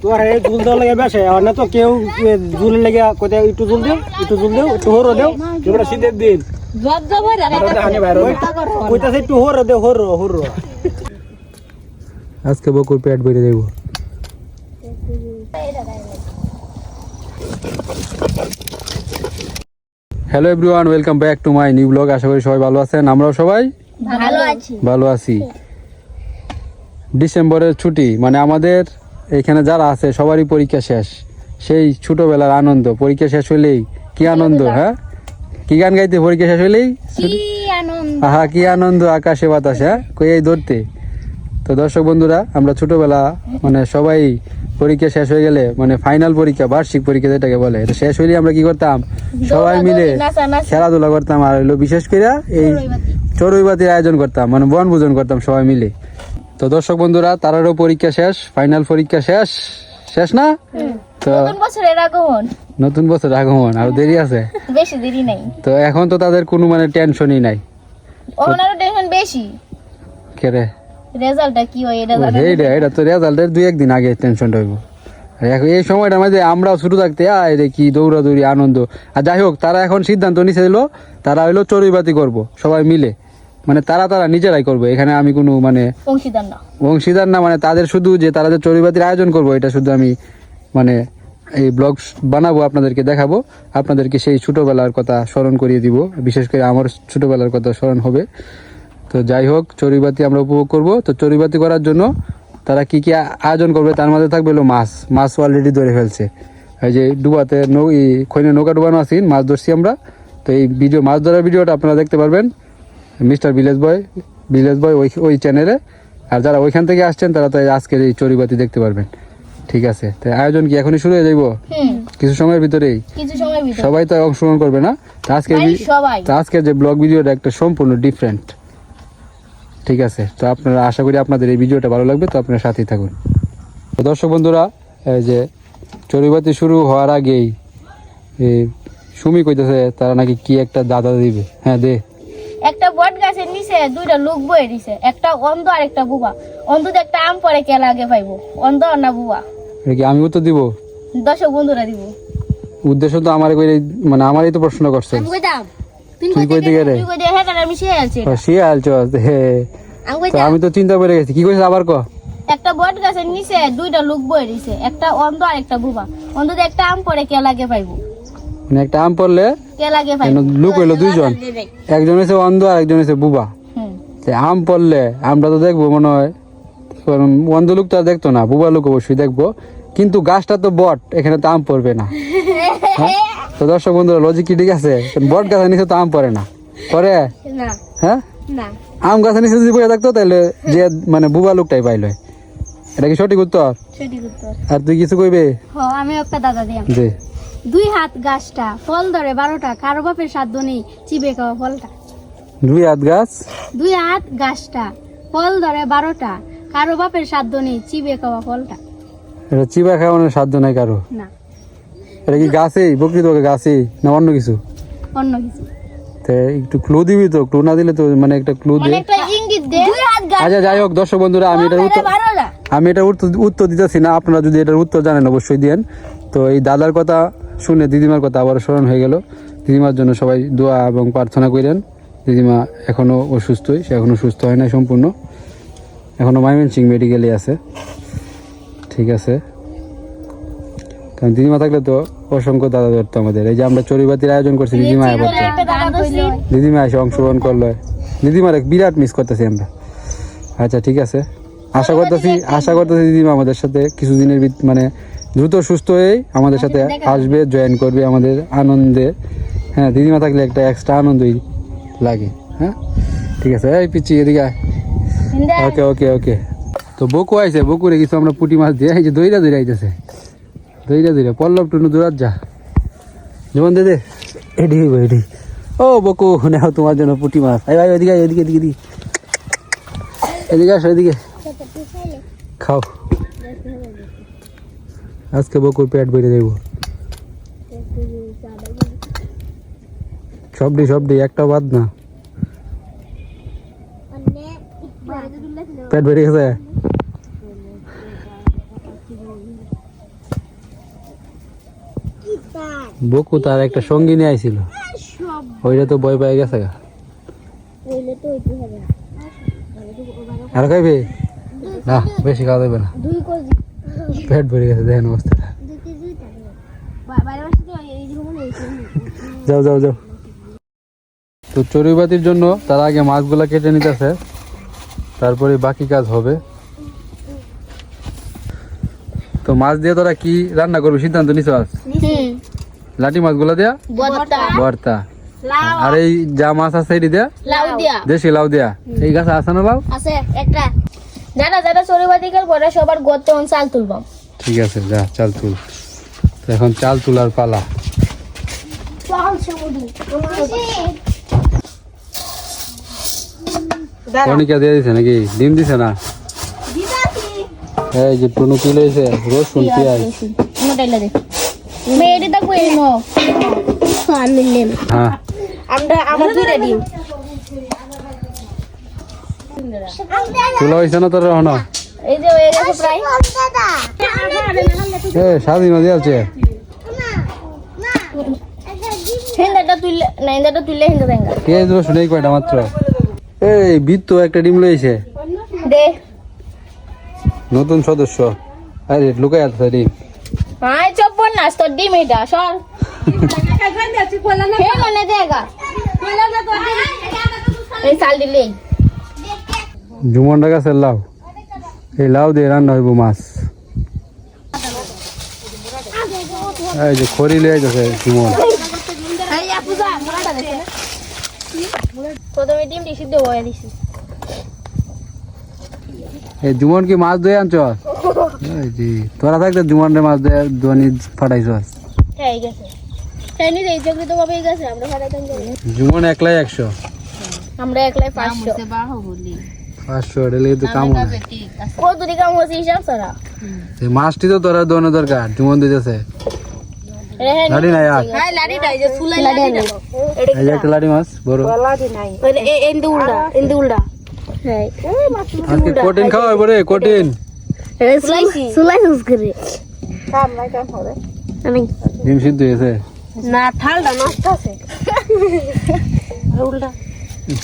তোর এই জুল দেওয়ার লাগে বেশে আর না তো কেউ জুলের লেগে কোথায় একটু জুল দেও একটু হরো দেও তোমরা শীতের দিন কইতাছে একটু হরো দেও হরো আজকে বকুর পেট ভরে দেব। Hello everyone, welcome back to my new blog. আশা করি সবাই ভালো আছেন, আমরাও সবাই ভালো আছি। ডিসেম্বরের ছুটি মানে আমাদের এখানে যারা আছে সবারই পরীক্ষা শেষ। সেই ছোটবেলার আনন্দ, পরীক্ষা শেষ হইলেই কি আনন্দ। হ্যাঁ, কি গান গাইতে পরীক্ষা শেষ হইলেই আহা কি আনন্দ, আকাশে বাতাসে। হ্যাঁ, কই এই ধরতে। তো দর্শক বন্ধুরা, আমরা ছোটবেলা মানে সবাই পরীক্ষা শেষ হয়ে গেলে মানে ফাইনাল পরীক্ষা, বার্ষিক পরীক্ষা যেটাকে বলে, এটা শেষ হইলে আমরা কি করতাম, সবাই মিলে খেলাধুলা করতাম। আর হইলো বিশেষ করে এই চড়ুইবাতির আয়োজন করতাম, মানে বনভোজন করতাম সবাই মিলে। তো দর্শক বন্ধুরা, তারারও পরীক্ষা শেষ, ফাইনাল পরীক্ষা শেষ না? তো নতুন বছর আগমন আরো দেরি আছে, বেশি দেরি নাই। তো এখন তো তাদের কোনো মানে টেনশনই নাই। ওনারও টেনশন বেশি, কে রে রেজাল্টটা কি হয় এটা তো রেজাল্টের 2-1 দিন আগে টেনশনটা হইব। এখন এই সময়টার মধ্যে আমরাও শুরু থাকতে রে কি দৌড়াদৌড়ি আনন্দ। আর যাই হোক, তারা এখন সিদ্ধান্ত নিছে দিল তারা হইলো চড়ুইবাতি করব সবাই মিলে, মানে তারা নিজেরাই করবে। এখানে আমি কোনো মানে অংশীদার না, মানে তাদের শুধু যে তারা যে চড়ুইবাতির আয়োজন করবো এটা শুধু আমি মানে এই ব্লগ বানাবো, আপনাদেরকে দেখাবো, আপনাদেরকে সেই ছোটবেলার কথা স্মরণ করিয়ে দিব। বিশেষ করে আমার ছোটবেলার কথা স্মরণ হবে। তো যাই হোক, চড়ুইবাতি আমরা উপভোগ করব। তো চড়ুইবাতি করার জন্য তারা কি কি আয়োজন করবে, তার মধ্যে থাকবে হলো মাছ অলরেডি ধরে ফেলছে। এই যে ডুবাতে খৈনে নৌকা ডুবানো আছে, মাছ ধরছি আমরা। তো এই মাছ ধরার ভিডিওটা আপনারা দেখতে পারবেন মিস্টার ভিলেজ বয় ওই চ্যানেলে। আর যারা ওইখান থেকে আসছেন তারা তো আজকের এই চড়ুইবাতি দেখতে পারবেন। ঠিক আছে, তাই আয়োজন কি এখনই শুরু হয়ে যাইব? কিছু সময়ের ভিতরেই সবাই তো অংশগ্রহণ করবে না। আজকের যে ব্লগ ভিডিওটা একটা সম্পূর্ণ ডিফারেন্ট। ঠিক আছে, তো আপনারা আশা করি আপনাদের এই ভিডিওটা ভালো লাগবে, তো আপনারা সাথেই থাকুন। তো দর্শক বন্ধুরা, এই যে চড়ুইবাতি শুরু হওয়ার আগেই সুমি কইতেছে তারা নাকি কি একটা দাদা দিবে। হ্যাঁ দে। একটা বট গাছের নিচে দুইটা লোক বয়ে দিছে, একটা অন্ধ আর একটা বুবা। অন্ধতে একটা আম পরে কে লাগে পাইবো, অন্ধ আর না বুবা? এটা কি আমি উত্তর দিব? দর্শক বন্ধুরা দিব। উদ্দেশ্য তো আমার মানে আমারই তো প্রশ্ন করছে। তুই কইতে গেলে আমি তো চিন্তা করে গেছি। কি কইছিস আবার ক? একটা বট গাছের নিচে দুইটা লোক বয়ে দিছে, একটা অন্ধ আর একটা বুবা। অন্ধতে একটা আম পরে কে লাগে পাইবো, মানে একটা আম পড়লে লোক হইলো দুইজন, একজন হচ্ছে অন্ধ আর একজন হচ্ছে বুবা। আম পড়লে আমরা তো দেখবো মনে হয়, অন্ধ লোক তো আর দেখতো না, বুবা লোক অবশ্যই দেখবো। কিন্তু গাছটা তো বট, এখানে তো আম পড়বে না। তো দর্শক বন্ধুরা, লজিক কি ঠিক আছে? বট গাছের নিচে তো আম পড়ে না, পরে হ্যাঁ আম গাছের নিচে যদি বসে থাকতো তাহলে যে মানে বুবা লোকটাই পাইলো। এটা কি সঠিক উত্তর? আর তুই কিছু কইবে? আমি একটা দাদা দিলাম। দুই হাত গাছটা ফল ধরে 12টা, কারো বাপের সাধ্য নেই চিবে খাওয়া ফলটা। দুই হাত গাছটা ফল ধরে 12টা, কারো বাপের সাধ্য নেই চিবে খাওয়া ফলটা। এটা চিবা খাওয়ানোর সাধ্য নাই কারো না। এটা কি গাছেই, প্রকৃতভাবে গাছেই না অন্য কিছু? অন্য কিছু। একটু ক্লু দিবি তো? ক্লু না দিলে তো মানে একটা ক্লু দে। আচ্ছা যাই হোক দর্শক বন্ধুরা, আমি এটার উত্তর দিতেছি না। আপনারা যদি এটার উত্তর জানেন অবশ্যই দিয়েন। তো এই দাদার কথা শুনে দিদিমার কথা আবার স্মরণ হয়ে গেল। দিদিমার জন্য সবাই দোয়া এবং প্রার্থনা করেন। দিদিমা এখনো অসুস্থই, সে এখনো সুস্থ হয় নাই সম্পূর্ণ, এখনো ময়মনসিংহ মেডিকেলে আছে। ঠিক আছে, কারণ দিদিমা থাকলে তো অসংখ্য দাদা ধরতো আমাদের। এই যে আমরা চড়ুইবাতির আয়োজন করছি, দিদিমা এসে অংশগ্রহণ করলো। দিদিমার বিরাট মিস করতেছি আমরা। আচ্ছা ঠিক আছে, আশা করতেছি দিদিমা আমাদের সাথে কিছুদিনের মানে দ্রুত সুস্থ হয়ে আমাদের সাথে আসবে, জয়েন করবে আমাদের আনন্দে। হ্যাঁ, দিদিমা থাকলে একটা এক্সট্রা আনন্দই লাগে। হ্যাঁ ঠিক আছে, এই পিচ্ছি এদিকে। ওকে ওকে ওকে। তো বকু আইছে, বকুরে কিছু আমরা পুঁটি মাছ দিয়ে এই যে দইরা আইতেছে, দইরা পল্লব টুনু দূরাত যা জীবন দে এডি। ও বকু, নাও তোমার জন্য পুঁটি মাছ। ভাই এদিকে আসো, এদিকে খাও। আজকে বকুর পেট ভরে দেবো। সবডি একটা বাদ না, পেট ভরে গেছে। বকু তার একটা সঙ্গী নিয়ে আইছিল, ওইটা তো ভয় পেয়ে গেছে গা। আর খাইবে না, বেশি খাওয়া যাবে না, পেট ভরে গেছে দেখেন অবস্থাটা। যাও যাও যাও। তো চড়ুইবাতির জন্য তার আগে মাছগুলা কেটে নিতেছে, তারপরে বাকি কাজ হবে। তো মাছ দিয়ে তোরা কি রান্না করবি সিদ্ধান্ত নিছ? লাঠি মাছগুলা দিয়া ভর্তা, আর এই যা মাছ আছে এটি দিয়া দেশি লাউ দিয়া। এই গাছ আছে না লাউ? আছে একটা। যারা যারা চড়ুইবাতি খেলবো ওরা সবার গর্তে চাল তুলবাম। ঠিক আছে, যা চাল তুল। তো এখন চাল তুলার পালা। কণিকা দিয়ে দিছে নাকি? ডিম দিছে না? এই যে টুনু কি লইছে, রসুন পেঁয়াজ। হ্যাঁ, তুলা হয়েছে না তোর? হন স্বাধীন দিয়ে আছে। পেঁয়াজ রসুন এই কয়টা মাত্র। এই বিত্ত একটা ডিম লইছে, নতুন সদস্য। আরে লুকাই আছে ডিম। ডিম এটা সর চাল দিলে জুমনটা গাছের লাউ, এই লাউ দিয়ে রান্না হইব মাছ। এই যে খড়ি লিয়ে যাচ্ছে জুমন। প্রথমে ডিমটি সিদ্ধ করে দিছি। এই জুমন কি মাছ ধুয়ে আনছ? এই যে তোরা থাকতে জুমনরে মাছ ধুয়ে ধোয়ানি ফাটাইছ। হ্যাঁ এই গেছে, তাই নিজে ইচ্ছাকৃত ভাবে গেছে। আমরা ফাটাইতাম জুমন একলাই 100, আমরা একলাই 500। 500 এলে তো কাম হয়। কত দিকে কাম হচ্ছে হিসাব ছাড়া। এই মাছটি তো তোরা দোনো দরকার, জুমন দিতেছে। লাড়ি নাই আর? হ্যাঁ লাড়ি নাই, যে ফুলাই লাড়ি না। এই যে একটা লাড়ি মাছ বড়। লাড়ি নাই, মানে এন্ডে উল্টা। হ্যাঁ এই মাছ আজকে কঠিন খাওয়া হবে রে, কঠিন। সুলাইস করে কাম হবে। আমি ডিম সিদ্ধ হয়েছে না, ঠালটা নষ্ট আছে। উল্টা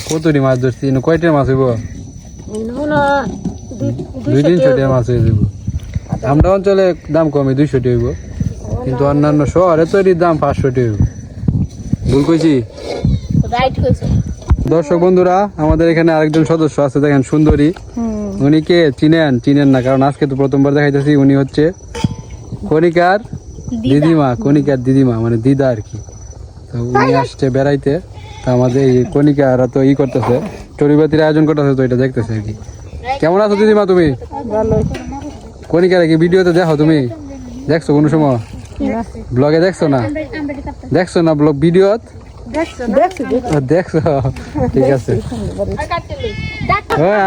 কতটি মাছ ধরছি? কয়টা মাছ হইব? না 200-300 মাছ হয়ে যাব। আমরা অঞ্চলে দাম কমে 200 হইব, কিন্তু অন্যান্য শহরে তো এর দাম 500 হইব। ভুল কইছি? রাইট কইছো। দর্শক বন্ধুরা, আমাদের এখানে আরেকজন সদস্য আছে, দেখেন সুন্দরী। উনি কে চিনেন না, কারণ আজকে তো প্রথমবার দেখাইতেছি। উনি হচ্ছে কণিকার দিদিমা, কণিকার দিদিমা মানে দিদা আর কি। তো উনি আসছে বেড়াইতে। তো আমাদের এই কণিকারা তো করতেছে, চড়ুইবাতির আয়োজন করতেছে, তো এটা দেখতেছে আর কি। কেমন আছো দিদিমা তুমি? কণিকারা কি ভিডিওতে দেখো? তুমি দেখছো কোনো সময়? ব্লগে দেখছো না? দেখছো না ব্লগ ভিডিও? দেখছো? ঠিক আছে।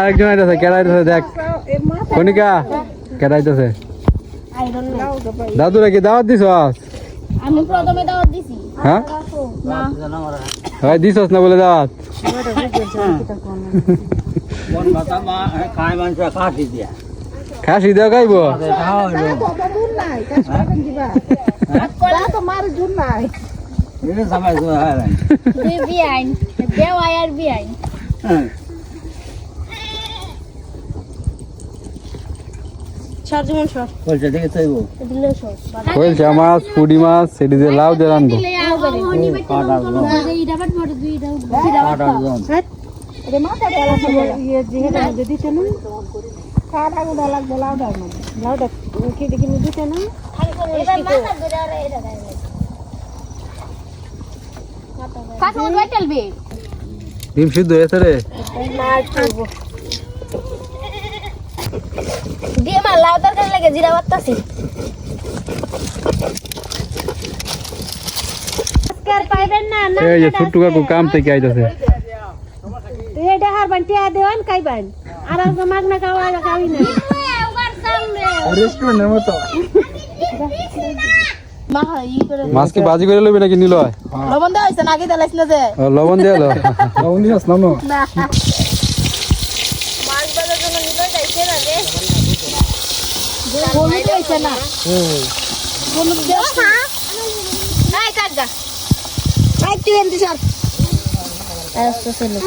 আরেকজন আইতেছে, কেডাইতেছে দেখ। কণিকা কেডাইতেছে। দাদুরা কি দাওয়াত দিছ? আমি প্রথমে দাওয়াত দিছি। হ্যাঁ না দিছস না বলে দাওয়াত? খাসি দেওয়া খাইব? তুই বিআইন দেওয়াই আর বিআইন। কইলছা মাছ, পুডি মাছ, সেটি দিয়ে লাউ দিয়ে রানবো। ডিম সিদ্ধ হয়েছে রে। দিয়ে মা লাউ তরকারি লাগে জিরা বাটতাছি। পাইবেন না না, এই যে ছোট্টু কাকু কাম থেকে আইতাছে। এটা হার বান্টি দেওয়ান খাইবেন, আর মাগনা খাওয়া খাওয়াই না। রেস্টুরেন্টের মতো মাছ কি বাজি করে লইবে নাকি নিলয়? লবণ দেওয়া হয়েছে না, আগে দেলাইছিল যে। লবণ দিয়ে লো, লবণ দিস না। মাছ বাজার জন্য নিলয় যাইছে না রে। হলুদ হয়েছে না, হলুদ দেওয়া গা আই তুই এন্দি স্যার এসো সেলো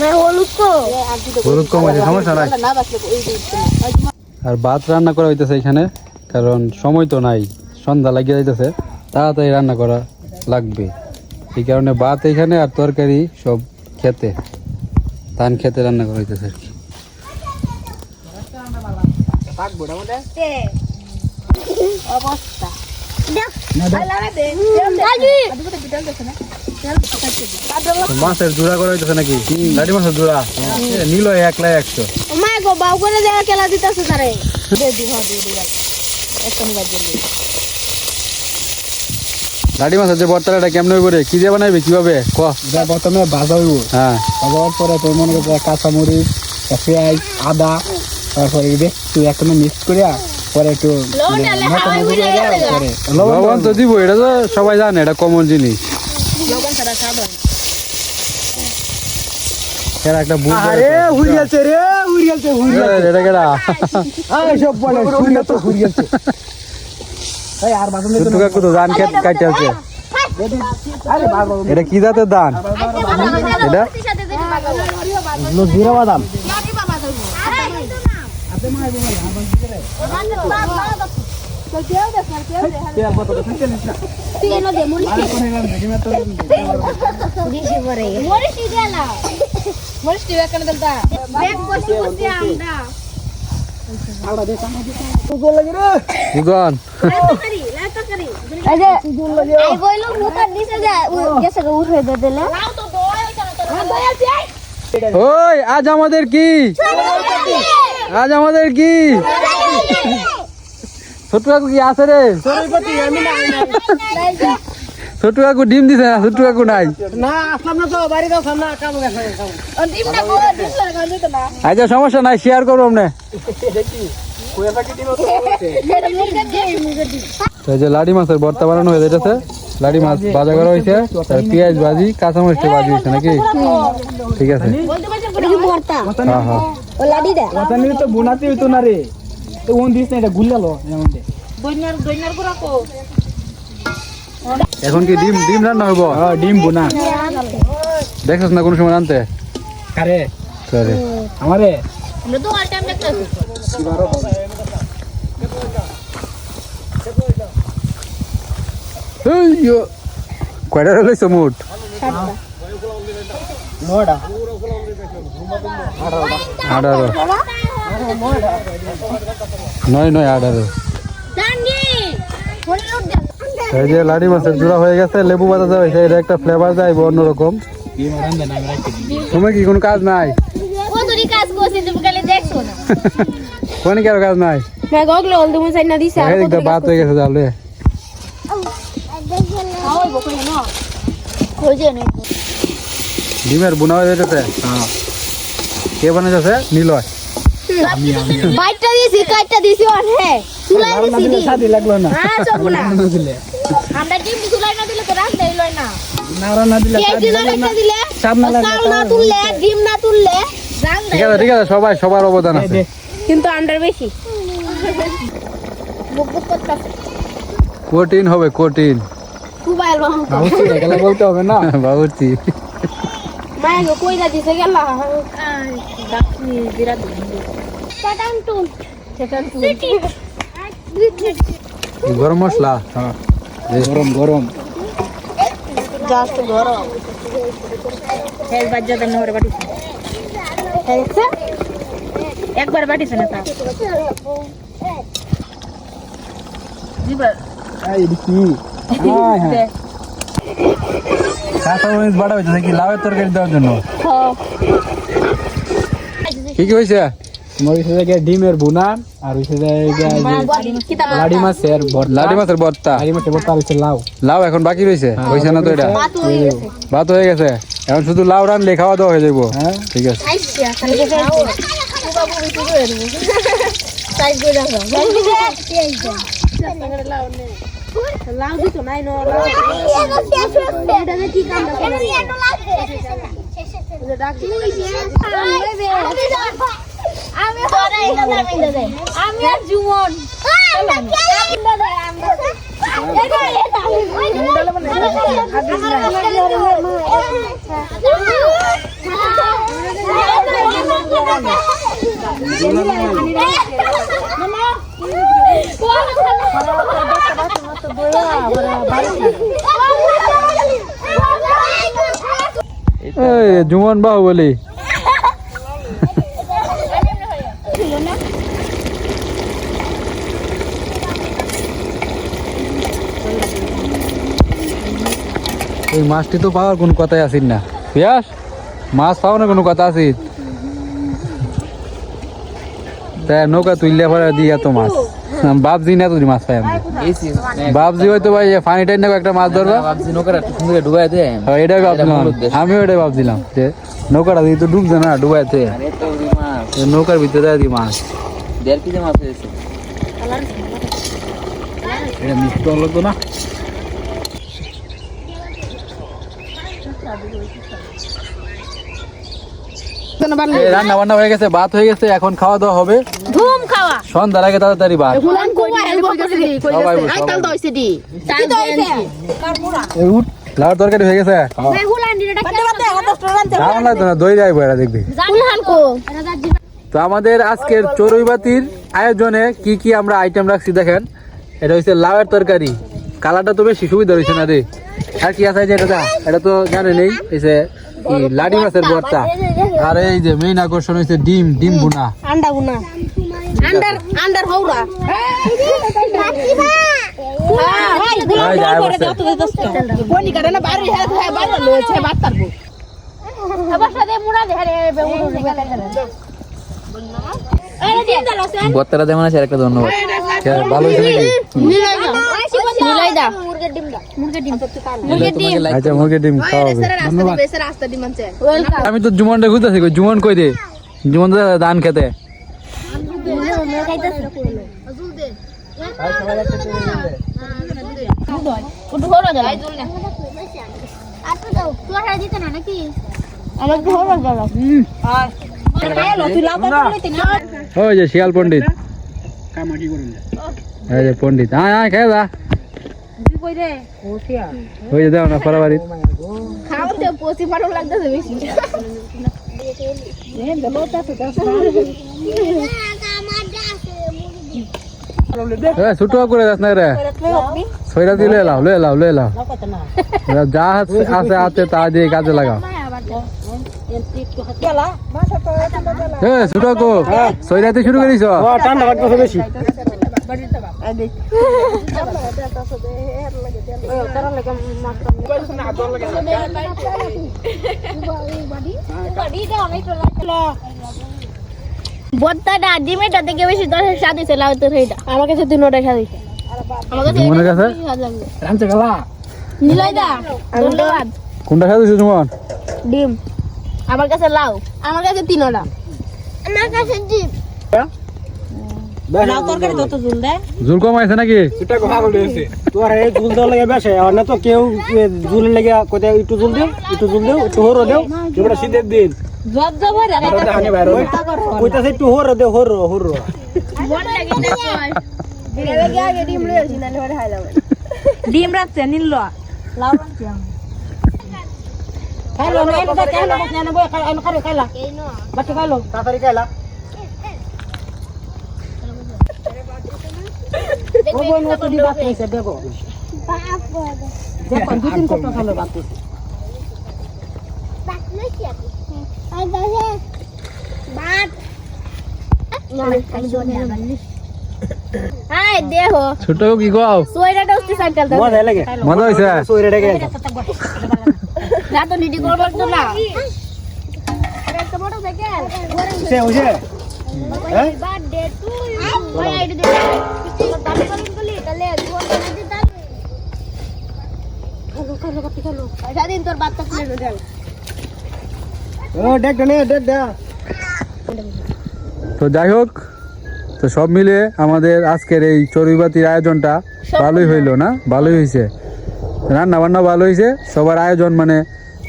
না হলুদ কো হলুদ কম আছে, সমস্যা নাই। আর ভাত রান্না করা হইতেছে এখানে, কারণ সময় তো নাই, সন্ধ্যা লাগিয়ে যাইতেছে, তাড়াতাড়ি রান্না করা লাগবে। এই কারণে ভাত এখানে আর তরকারি সব খেতে, ধান খেতে রান্না করা হইতেছে আর কি। অবস্থা মাছের জোড়া করা হইতেছে নাকি? লাডি মাছের জোড়া নিল 100 মা গো বাউ করে দেওয়া খেলা দিতেছে তারে লাডি মাছের যে বর্তাটা কেমন হইব রে? কি দিয়ে বানাইবে, কিভাবে ক? প্রথমে ভাজা হইব, হ্যাঁ, ভাজার পরে তোর মনে করো কাঁচামরিচ, পেঁয়াজ, আদা, তারপরে একটু একদম মিক্স করিয়া পরে একটু লবণ তো দিব, এটা তো সবাই জানে, এটা কমন জিনিস। এর একটা বুঝ আরে হুইয়াছে রে, হুইয়াছে এটা কেডা? আয় সব বলে হুইয়া তো হুইয়াছে। এই আর বাদন ছোট্টু কাকু তো ধান খেত কাটতে আছে। আরে বাবা এটা কি জাতের ধান? এটা জিরা বাদাম ইগন ওই আজ আমাদের কি? আজ আমাদের কি? ছোট্টু কাকু কি আছে রে? ছোট্টু কাকু ডিম দিছে না, ছোট্টু কাকু নাই। না আসলাম না তো বাড়ি দাও সামনে কাম গেছে আচ্ছা সমস্যা নাই, শেয়ার করবো আমরা। তো এই যে লাডি মাছের ভর্তা বানানো হয়ে যাইতেছে, লাডি মাছ ভাজা করা হয়েছে, তার পেঁয়াজ ভাজি, কাঁচামরিচ ভাজি হয়েছে নাকি? ঠিক আছে, হ্যাঁ হ্যাঁ। কথা নিলে তো বোনাতে হইতো না রে, তো ওন দিস না, এটা গুল্লালো এমনটা। এখন কি ডিম ডিম রান্না হবো? হ্যাঁ ডিম বোনা। দেখছিস না কোনো সময় আনতে? আরে সরি, আমারে কয়টা রয়েছে মোট? নড়া 18 9 18। এই যে লাডি মাছের জোড়া হয়ে গেছে, লেবু পাতা দেওয়া হয়েছে, এটা একটা ফ্লেভার যায় অন্যরকম। তোমার কি কোনো কাজ নাই? কোন কি কাজ নাই? ভাত হয়ে গেছে তাহলে। ডিমের বুনা হয়ে যেতেছে। কে বানাইতেছে? নিলয়। বাইটটা দিয়েছি কাটটা দিয়েছি অনে চুলাই দিয়েছি সাদি লাগলো না, হ্যাঁ সবুনা না দিলে আমরা ডিম চুলাই না দিলে তো রাত দেই লয় না নাড়া না দিলে কে দিল একটা দিলে সামনে চাল না তুললে ডিম না তুললে জান ঠিক আছে ঠিক আছে, সবাই সবার অবদান আছে। কিন্তু আন্ডার বেশি বুক বুক করতেছে কঠিন হবে, কঠিন। মোবাইল বাহন বাবুর্চি এগুলা বলতে হবে না। বাবুর্চি মাই গো কইরা দিছে গেলা ডাকি বিরাট টাটান টুন গরম মশলা, গরম গরম জাস্ট গরম হেল বাজ্জা দেন হরে বাটি হেলছে একবার বাটিছে না তা জিবার এই কি হ্যাঁ হ্যাঁ কাঁচামরিচ বাটা হয়েছে কি লাউয়ের তরকারি দেওয়ার জন্য? হ্যাঁ কি কি হয়েছে? মরিচ থেকে ডিমের বুনা আর হইছে লাডি মাছের ভর্তা, লাডি মাছের ভর্তা, লাডি মাছের ভর্তা হইছে লাউ। লাউ এখন বাকি রয়েছে, হয়েছে না তো? এটা বাত হয়ে গেছে ভাত হয়ে গেছে, এখন শুধু লাউ রানলে খাওয়া দাওয়া হয়ে যাবো। হ্যাঁ ঠিক আছে। আইসিয়া খালি খাও বাবু বিটু করে দেব সাইজ করে দাও লাউ দিতো নাই নো লাউ এটা কি কাম করে আমি পরে আমি আর জুমন এই জুমন বাহু বলি এই মাছটি তো পাওয়ার কোনো কথাই আসিন না পিয়াস মাছ পাও না কোনো কথা আসিত তাই নৌকা তুললে পরে দিয়া তো মাছ বাপজি না তুই মাছ পাই আমি বাপজি হয়তো ভাই ফানি টাইন একটা মাছ ধরবা এটাই ভাবছিলাম আমিও এটাই ভাবছিলাম যে নৌকাটা দিয়ে তো ডুবছে না ডুবাইতে নৌকার ভিতরে দিয়ে মাছ 1.5 কেজি মাছ হয়েছে। এটা মিষ্টি হলো তো না রান্না বান্না হয়ে গেছে ভাত হয়ে গেছে এখন খাওয়া দাওয়া হবে ধুম খাওয়া সন্ধ্যার আগে তাড়াতাড়ি ভাত হুলান কই সবাই বসো, সবাই বসো। হইছে দি চাল লাউর তরকারি হয়ে গেছে হুলান দিটা দাম লাগতো না দই যাইবো এরা দেখবি হুলান কো তো আমাদের আজকের চড়ুইবাতির আয়োজনে কি কি আমরা আইটেম রাখছি দেখেন এটা হচ্ছে লাউয়ের তরকারি কালারটা তো বেশি সুবিধা হয়েছে না রে আর কি আছে এটা এটা তো জানে নেই এই যে লাডি মাছের ভর্তা আর এই যে মেইন আকর্ষণ হয়েছে ডিম ডিম বুনা আন্ডা গুনা আন্ডার হৌরা বনি কাটে না বাড়ি হ্যাঁ বাড়ি লয়েছে ভাত পারবো আবার সাথে মুড়া দে আরে বত্তারা যেমন আছে একটা ধন্যবাদ। ভালো হয়েছে নাকি নিলাই দা মুরগির ডিম দা মুরগির ডিম আচ্ছা মুরগির ডিম খাওয়াবে ধন্যবাদ রাস্তা ডিম আনছে ওয়েলকাম আমি তো জুমনটা খুঁজতেছি জুমন কই দে জুমন দান খেতে ওই যে শিয়াল পণ্ডিত কামাকি করুন এই যে পণ্ডিত হ্যাঁ হ্যাঁ খেয়ে যা ওই যে দাও না পারাবাড়ি খাওয়াতে পচি ফাটো লাগতেছে বেশি ছোট করে যাস না রে ছয়টা দিয়ে লয়ে লাও যা আছে আছে তা দিয়ে কাজে লাগাও ছোট কো ছয়টাতে শুরু করিস ঠান্ডা লাগতেছে বেশি বত্তাটা ডিমেটা থেকে বেশি দশের স্বাদ হয়েছে লাউতে সেইটা আমার কাছে দুটোটাই স্বাদ হয়েছে আমার কাছে মনে কাছে স্বাদ লাগবে রামচে গেলা নিলাই দা ধন্যবাদ কোনটা খাইছিস জুমন ডিম আমার কাছে লাউ আমার কাছে তিনোটা আমার কাছে ডিম লাউ তরকারি তো ঝুল দেয় ঝুল কম আছে নাকি এটা কথা বলতেছে তোর এই জুল দেওয়া লাগে বেশে আর না তো কেউ জুলের লাগে কোথায় একটু জুল দিও একটু হরো দেও এবারে শীতের দিন জব জব হয়ে এটা হানি বাইরে কইতাছে একটু হরো দেও হরো মন লাগে না কই বিলে লাগে আগে ডিম লয়ে আসি না নেওয়ার হাইলাম ডিম রাখছে নিল লাউ রাখছি খাইলো না এটা কেন না বই খাইলা বাকি খাইলো তাড়াতাড়ি খাইলা ও বোন ও তো দিবা কইছে দেখো দেখো দুই তিন কত খালো বাত বাত লইছি আপনি আই দাও বাত আই দেখো ছোট কি কও সোয়রাটা উস্তি সাইকেল দাও মজা লাগে মজা হইছে সইরে ডেকে রাত নিডি করব তো না আরে তো মোটর সাইকেল সে হইছে হ্যাঁ বার্থডে টু ইউ ওই আইডি দে দাবি করেন বলি তাহলে দুটো দিতে দাও খালো সারাদিন তোর বাচ্চা খুলে দেন ও দেখ দে তো যাই হোক তো সব মিলে আমাদের আজকের এই চড়ুইবাতির আয়োজনটা ভালোই হইলো না ভালোই হয়েছে রান্না বান্না ভালো হয়েছে সবার আয়োজন মানে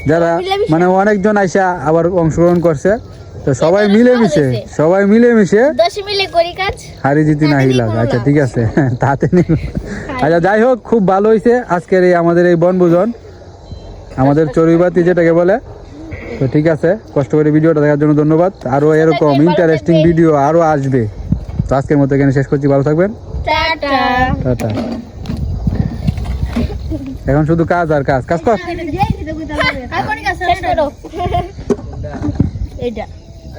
যারা মানে অনেকজন আইসা আবার অংশগ্রহণ করছে তো সবাই মিলেমিশে 10 মিলে করি কাজ হারি জিতি না হিলা আচ্ছা ঠিক আছে তাতে নিল আচ্ছা যাই হোক খুব ভালো হয়েছে আজকের এই আমাদের এই বনভোজন আমাদের চড়ুইবাতি যেটাকে বলে তো ঠিক আছে কষ্ট করে ভিডিওটা দেখার জন্য ধন্যবাদ আরো এরকম ইন্টারেস্টিং ভিডিও আরো আসবে তো আজকের মতো এখানে শেষ করছি ভালো থাকবেন টাটা টাটা। এখন শুধু কাজ আর কাজ, কাজ কর। শেষ করো এইটা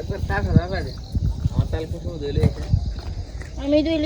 একবার টাকা দাও আমার তাল কুসুম দিলে আমি দুই